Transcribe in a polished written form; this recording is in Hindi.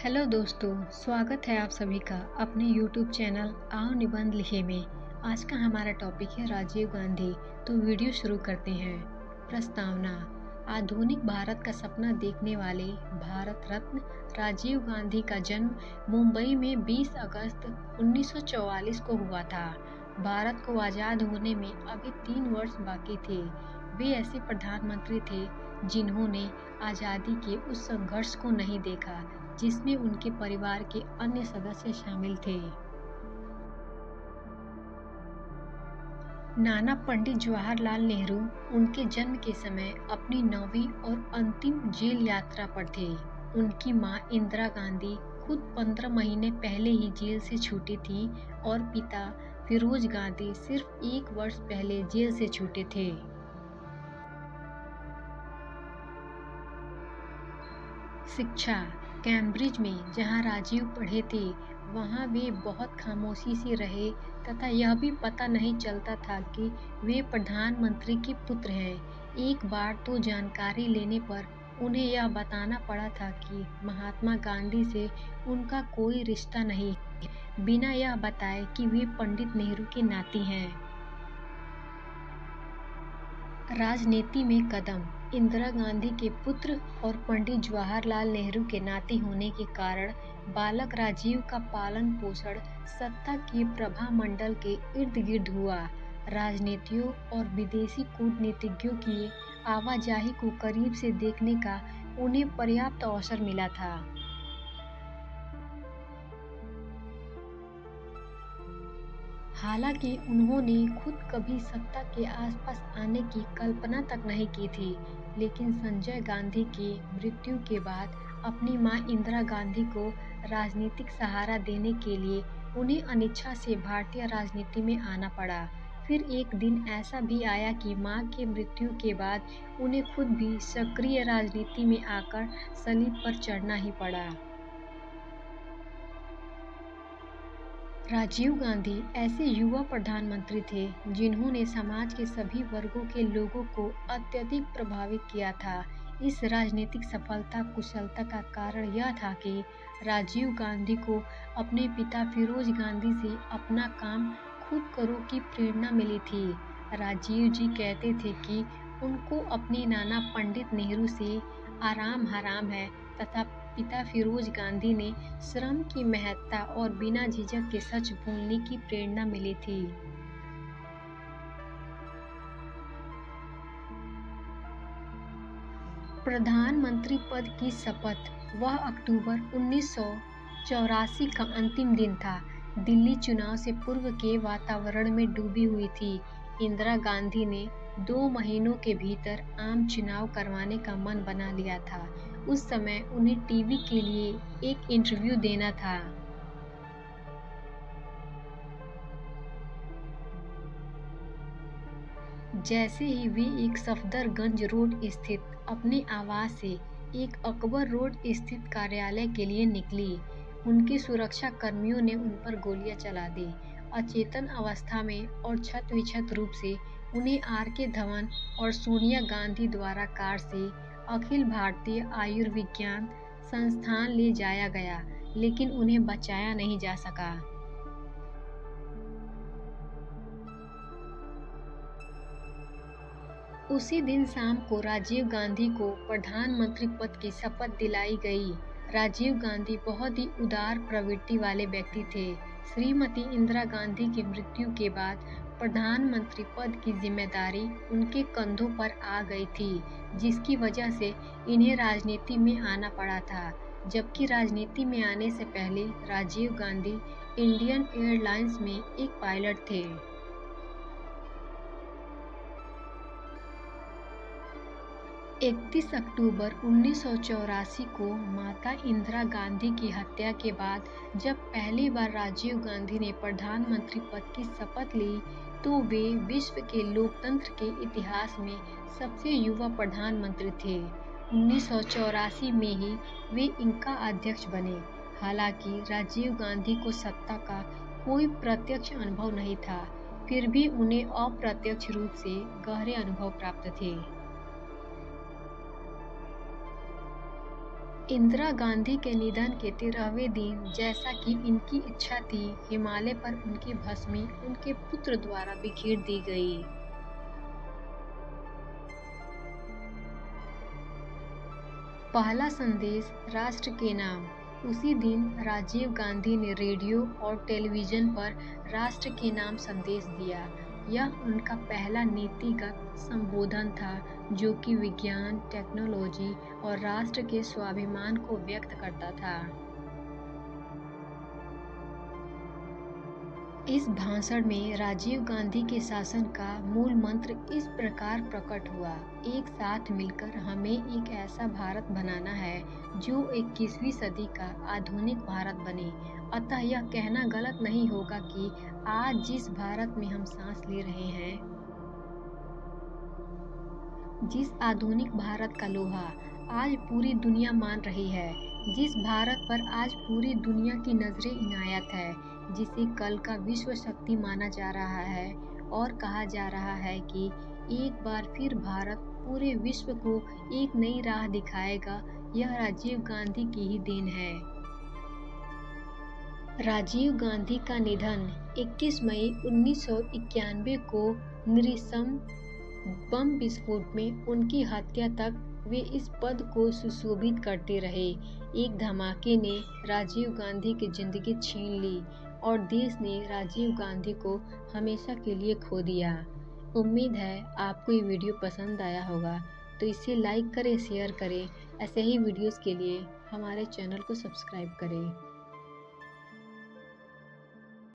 हेलो दोस्तों, स्वागत है आप सभी का अपने YouTube चैनल आओ निबंध लिखे में। आज का हमारा टॉपिक है राजीव गांधी। तो वीडियो शुरू करते हैं। प्रस्तावना। आधुनिक भारत का सपना देखने वाले भारत रत्न राजीव गांधी का जन्म मुंबई में 20 अगस्त 1944 को हुआ था। भारत को आज़ाद होने में अभी 3 वर्ष बाकी थे। वे ऐसे प्रधानमंत्री थे जिन्होंने आज़ादी के उस संघर्ष को नहीं देखा जिसमें उनके परिवार के अन्य सदस्य शामिल थे। नाना पंडित जवाहरलाल नेहरू उनके जन्म के समय अपनी 9वीं और अंतिम जेल यात्रा पर थे। उनकी मां इंदिरा गांधी खुद 15 महीने पहले ही जेल से छूटी थी और पिता फिरोज गांधी सिर्फ 1 वर्ष पहले जेल से छूटे थे। शिक्षा। कैम्ब्रिज में जहां राजीव पढ़े थे वहां वे बहुत खामोशी से रहे तथा यह भी पता नहीं चलता था कि वे प्रधानमंत्री के पुत्र हैं। एक बार तो जानकारी लेने पर उन्हें यह बताना पड़ा था कि महात्मा गांधी से उनका कोई रिश्ता नहीं है, बिना यह बताए कि वे पंडित नेहरू के नाती हैं। राजनीति में कदम। इंदिरा गांधी के पुत्र और पंडित जवाहरलाल नेहरू के नाती होने के कारण बालक राजीव का पालन पोषण सत्ता के प्रभा मंडल के इर्द गिर्द हुआ। राजनीतियों और विदेशी कूटनीतिज्ञों की आवाजाही को करीब से देखने का उन्हें पर्याप्त अवसर मिला था। हालांकि उन्होंने खुद कभी सत्ता के आसपास आने की कल्पना तक नहीं की थी, लेकिन संजय गांधी की मृत्यु के बाद अपनी मां इंदिरा गांधी को राजनीतिक सहारा देने के लिए उन्हें अनिच्छा से भारतीय राजनीति में आना पड़ा। फिर एक दिन ऐसा भी आया कि मां के मृत्यु के बाद उन्हें खुद भी सक्रिय राजनीति में आकर सलीब पर चढ़ना ही पड़ा। राजीव गांधी ऐसे युवा प्रधानमंत्री थे जिन्होंने समाज के सभी वर्गों के लोगों को अत्यधिक प्रभावित किया था। इस राजनीतिक सफलता कुशलता का कारण यह था कि राजीव गांधी को अपने पिता फिरोज गांधी से अपना काम खुद करो की प्रेरणा मिली थी। राजीव जी कहते थे कि उनको अपने नाना पंडित नेहरू से आराम हराम है तथा पिता फिरोज गांधी ने श्रम की महत्ता और बिना झिझक के सच बोलने की प्रेरणा मिली थी। प्रधानमंत्री पद की शपथ। वह अक्टूबर 1984 का अंतिम दिन था। दिल्ली चुनाव से पूर्व के वातावरण में डूबी हुई थी। इंदिरा गांधी ने 2 महीनों के भीतर आम चुनाव करवाने का मन बना लिया था। उस समय उन्हें टीवी के लिए एक इंटरव्यू देना था। जैसे ही वे एक सफदरगंज रोड स्थित अपने आवास से एक अकबर रोड स्थित कार्यालय के लिए निकली, उनके सुरक्षा कर्मियों ने उन पर गोलियां चला दी। अचेतन अवस्था में और क्षत-विक्षत रूप से उन्हें आर.के. धवन और सोनिया गांधी द्वारा कार से अखिल भारतीय आयुर्विज्ञान संस्थान ले जाया गया, लेकिन उन्हें बचाया नहीं जा सका। उसी दिन शाम को राजीव गांधी को प्रधानमंत्री पद की शपथ दिलाई गई। राजीव गांधी बहुत ही उदार प्रवृत्ति वाले व्यक्ति थे। श्रीमती इंदिरा गांधी की मृत्यु के बाद प्रधानमंत्री पद की जिम्मेदारी उनके कंधों पर आ गई थी, जिसकी वजह से इन्हें राजनीति में आना पड़ा था। जबकि राजनीति में आने से पहले राजीव गांधी इंडियन एयरलाइंस में एक पायलट थे। 31 अक्टूबर 1984 को माता इंदिरा गांधी की हत्या के बाद जब पहली बार राजीव गांधी ने प्रधानमंत्री पद की शपथ ली, तो वे विश्व के लोकतंत्र के इतिहास में सबसे युवा प्रधानमंत्री थे। 1984 में ही वे इनका अध्यक्ष बने। हालांकि राजीव गांधी को सत्ता का कोई प्रत्यक्ष अनुभव नहीं था, फिर भी उन्हें अप्रत्यक्ष रूप से गहरे अनुभव प्राप्त थे। इंदिरा गांधी के निधन के 13वें दिन, जैसा कि इनकी इच्छा थी, हिमालय पर उनकी भस्मी उनके पुत्र द्वारा बिखेर दी गई। पहला संदेश राष्ट्र के नाम। उसी दिन राजीव गांधी ने रेडियो और टेलीविजन पर राष्ट्र के नाम संदेश दिया। यह उनका पहला नीतिगत संबोधन था, जो कि विज्ञान, टेक्नोलॉजी और राष्ट्र के स्वाभिमान को व्यक्त करता था। इस भाषण में राजीव गांधी के शासन का मूल मंत्र इस प्रकार प्रकट हुआ: एक साथ मिलकर हमें एक ऐसा भारत बनाना है जो 21वीं सदी का आधुनिक भारत बने। अतः यह कहना गलत नहीं होगा कि आज जिस भारत में हम सांस ले रहे हैं, जिस आधुनिक भारत का लोहा आज पूरी दुनिया मान रही है, जिस भारत पर आज पूरी दुनिया की नजरें इनायत है, जिसे कल का विश्व शक्ति माना जा रहा है और कहा जा रहा है कि एक बार फिर भारत पूरे विश्व को एक नई राह दिखाएगा, यह राजीव गांधी की ही देन है। राजीव गांधी का निधन 21 मई 1991 को नृशंस बम विस्फोट में उनकी हत्या तक वे इस पद को सुशोभित करते रहे। एक धमाके ने राजीव गांधी की जिंदगी छीन ली और देश ने राजीव गांधी को हमेशा के लिए खो दिया। उम्मीद है आपको ये वीडियो पसंद आया होगा, तो इसे लाइक करें, शेयर करें। ऐसे ही वीडियोस के लिए हमारे चैनल को सब्सक्राइब करें।